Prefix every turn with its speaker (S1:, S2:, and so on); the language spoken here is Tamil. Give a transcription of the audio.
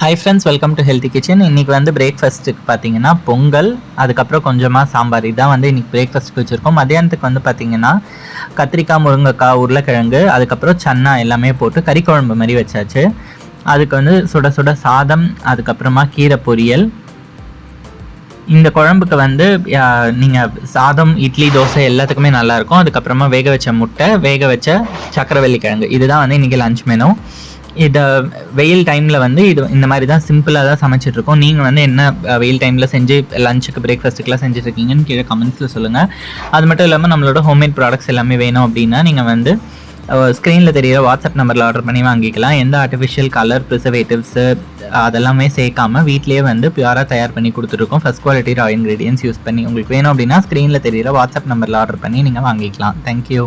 S1: Hi friends, welcome to healthy kitchen. இன்றைக்கி வந்து பிரேக்ஃபாஸ்ட்டுக்கு பார்த்தீங்கன்னா பொங்கல், அதுக்கப்புறம் கொஞ்சமாக சாம்பார், இதான் வந்து இன்றைக்கி பிரேக்ஃபாஸ்ட்டுக்கு வச்சுருக்கோம். மத்தியானத்துக்கு வந்து பார்த்திங்கன்னா கத்திரிக்காய், முருங்கைக்காய், உருளைக்கிழங்கு, அதுக்கப்புறம் சன்னா எல்லாமே போட்டு கறி குழம்பு மாதிரி வச்சாச்சு. அதுக்கு வந்து சுட சுட சாதம், அதுக்கப்புறமா கீரை பொரியல். இந்த குழம்புக்கு வந்து நீங்கள் சாதம், இட்லி, தோசை எல்லாத்துக்குமே நல்லாயிருக்கும். அதுக்கப்புறமா வேக வச்ச முட்டை, வேக வச்ச சக்கரவள்ளி கிழங்கு, இதுதான் வந்து இன்றைக்கி லஞ்ச் மெனு. இதை வெயில் டைமில் வந்து இந்த மாதிரி தான் சிம்பிளாக தான் சமைச்சிட்ருக்கோம். நீங்கள் வந்து என்ன வெயில் டைமில் செஞ்சு லஞ்சுக்கு, பிரேக்ஃபாஸ்ட்டுக்கெலாம் செஞ்சுட்ருக்கீங்கன்னு கீழே கமெண்ட்ஸில் சொல்லுங்கள். அது மட்டும் இல்லாமல் நம்மளோட ஹோம்மேட் ப்ராடக்ட்ஸ் எல்லாமே வேணும் அப்படின்னா நீங்கள் வந்து ஸ்க்ரீனில் தெரியிற வாட்ஸ்அப் நம்பரில் ஆர்டர் பண்ணி வாங்கிக்கலாம். எந்த ஆர்டிஃபிஷியல் கலர், ப்ரிசர்வேட்டிவ்ஸு அதெல்லாமே சேர்க்காமல் வீட்லேயே வந்து பியூராக தயார் பண்ணி கொடுத்துருக்கோம். ஃபஸ்ட் குவாலிட்டி ரா இன்க்ரீடியன்ஸ் யூஸ் பண்ணி. உங்களுக்கு வேணும் அப்படின்னா ஸ்க்ரீனில் தெரியிற வாட்ஸ்அப் நம்பரில் ஆர்டர் பண்ணி நீங்கள் வாங்கிக்கலாம். தேங்க்யூ.